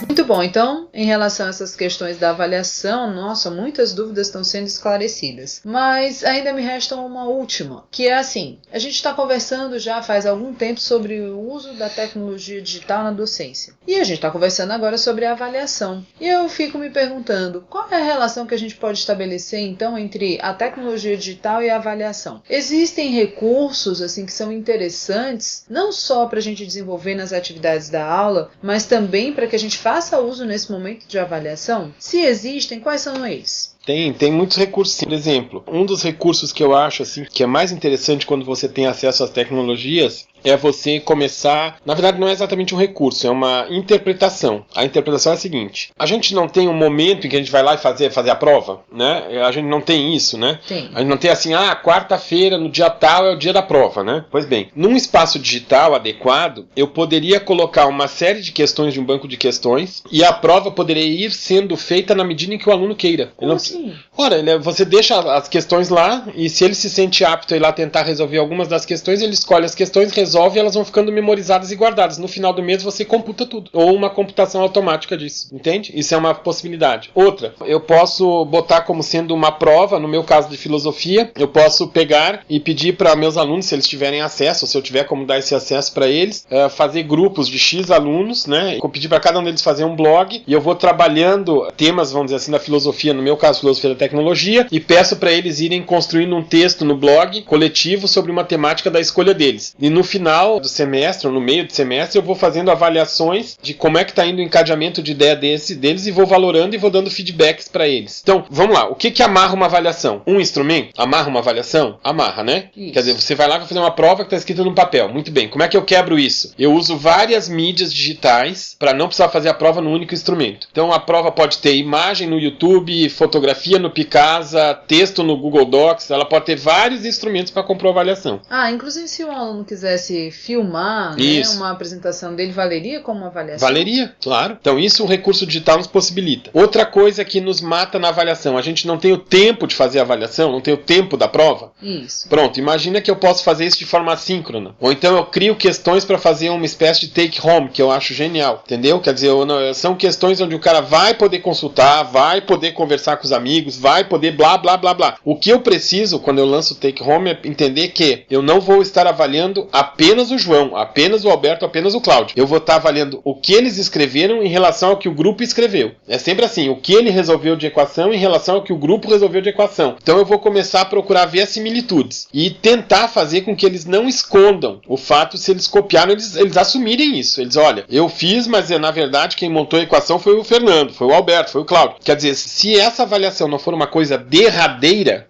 Muito bom, então, em relação a essas questões da avaliação, nossa, muitas dúvidas estão sendo esclarecidas. Mas ainda me resta uma última, que é assim, a gente está conversando já faz algum tempo sobre o uso da tecnologia digital na docência. E a gente está conversando agora sobre a avaliação. E eu fico me perguntando, qual é a relação que a gente pode estabelecer, então, entre a tecnologia digital e a avaliação? Existem recursos, assim, que são interessantes, não só para a gente desenvolver nas atividades da aula, mas também para que a gente faça uso nesse momento de avaliação? Se existem, quais são eles? Tem muitos recursos, sim. Por exemplo, um dos recursos que eu acho assim, que é mais interessante quando você tem acesso às tecnologias é você começar... Na verdade, não é exatamente um recurso, é uma interpretação. A interpretação é a seguinte. A gente não tem um momento em que a gente vai lá e fazer a prova, né? A gente não tem isso, né? Tem. A gente não tem assim, quarta-feira, no dia tal, é o dia da prova, né? Pois bem, num espaço digital adequado, eu poderia colocar uma série de questões de um banco de questões e a prova poderia ir sendo feita na medida em que o aluno queira. Como assim? Ora, você deixa as questões lá e se ele se sente apto a ir lá tentar resolver algumas das questões, ele escolhe as questões, resolve e elas vão ficando memorizadas e guardadas. No final do mês você computa tudo. Ou uma computação automática disso. Entende? Isso é uma possibilidade. Outra, eu posso botar como sendo uma prova, no meu caso de filosofia, eu posso pegar e pedir para meus alunos, se eles tiverem acesso, ou se eu tiver como dar esse acesso para eles, fazer grupos de X alunos, né? Eu pedir para cada um deles fazer um blog e eu vou trabalhando temas, vamos dizer assim, da filosofia, no meu caso, filosofia da tecnologia, e peço para eles irem construindo um texto no blog coletivo sobre uma temática da escolha deles. E no final do semestre, ou no meio do semestre, eu vou fazendo avaliações de como é que está indo o encadeamento de ideia deles e vou valorando e vou dando feedbacks para eles. Então, vamos lá. O que amarra uma avaliação? Um instrumento? Amarra uma avaliação? Amarra, né? Isso. Quer dizer, você vai lá e vai fazer uma prova que está escrita num papel. Muito bem. Como é que eu quebro isso? Eu uso várias mídias digitais para não precisar fazer a prova num único instrumento. Então, a prova pode ter imagem no YouTube, fotografia no Picasa, texto no Google Docs. Ela pode ter vários instrumentos para compor avaliação. Inclusive se o aluno quisesse filmar, né, uma apresentação dele, valeria como uma avaliação? Valeria, claro. Então isso o recurso digital nos possibilita. Outra coisa que nos mata na avaliação, a gente não tem o tempo de fazer a avaliação, não tem o tempo da prova. Isso. Pronto, imagina que eu posso fazer isso de forma assíncrona. Ou então eu crio questões para fazer uma espécie de take home, que eu acho genial, entendeu? Quer dizer, são questões onde o cara vai poder consultar, vai poder conversar com os amigos, vai poder blá, blá, blá, blá. O que eu preciso, quando eu lanço o take home, é entender que eu não vou estar avaliando apenas o João, apenas o Alberto, apenas o Cláudio. Eu vou estar avaliando o que eles escreveram em relação ao que o grupo escreveu. É sempre assim, o que ele resolveu de equação em relação ao que o grupo resolveu de equação. Então eu vou começar a procurar ver as similitudes e tentar fazer com que eles não escondam o fato, se eles copiaram, eles assumirem isso. Eles, olha, eu fiz, mas na verdade quem montou a equação foi o Fernando, foi o Alberto, foi o Cláudio. Quer dizer, se essa avaliação não for uma coisa derradeira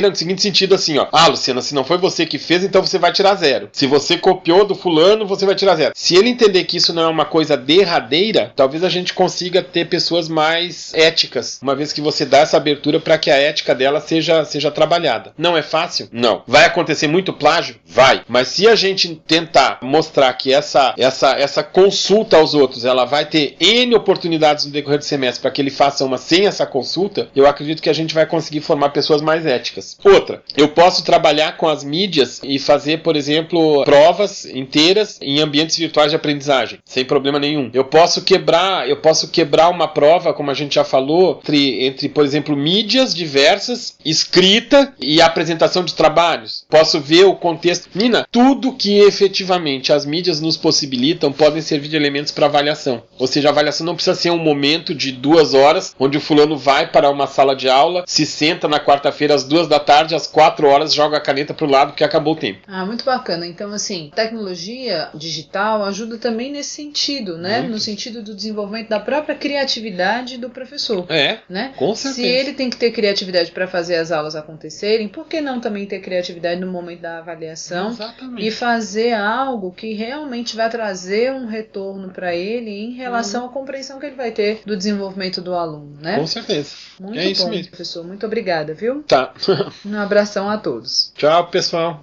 no seguinte sentido assim, ó, Luciana, se não foi você que fez, então você vai tirar 0. Se você copiou do fulano, você vai tirar 0. Se ele entender que isso não é uma coisa derradeira, talvez a gente consiga ter pessoas mais éticas, uma vez que você dá essa abertura para que a ética dela seja trabalhada. Não é fácil? Não. Vai acontecer muito plágio? Vai. Mas se a gente tentar mostrar que essa consulta aos outros, ela vai ter N oportunidades no decorrer do semestre para que ele faça uma sem essa consulta, eu acredito que a gente vai conseguir formar pessoas mais éticas. Outra, eu posso trabalhar com as mídias e fazer, por exemplo, provas inteiras em ambientes virtuais de aprendizagem, sem problema nenhum. Eu posso quebrar uma prova, como a gente já falou, entre por exemplo, mídias diversas, escrita e apresentação de trabalhos. Posso ver o contexto. Nina, tudo que efetivamente as mídias nos possibilitam podem servir de elementos para avaliação. Ou seja, a avaliação não precisa ser um momento de 2 horas, onde o fulano vai para uma sala de aula, se senta na quarta-feira às 2 da tarde, às 4 horas, joga a caneta para o lado porque acabou o tempo. Muito bacana. Então, assim, tecnologia digital ajuda também nesse sentido, né? No sentido do desenvolvimento da própria criatividade do professor. Né? Com certeza. Se ele tem que ter criatividade para fazer as aulas acontecerem, por que não também ter criatividade no momento da avaliação? Exatamente. E fazer algo que realmente vai trazer um retorno para ele em relação à compreensão que ele vai ter do desenvolvimento do aluno, né? Com certeza. Muito isso bom, mesmo. professor. Muito obrigada, viu? Tá. Um abração a todos. Tchau, pessoal.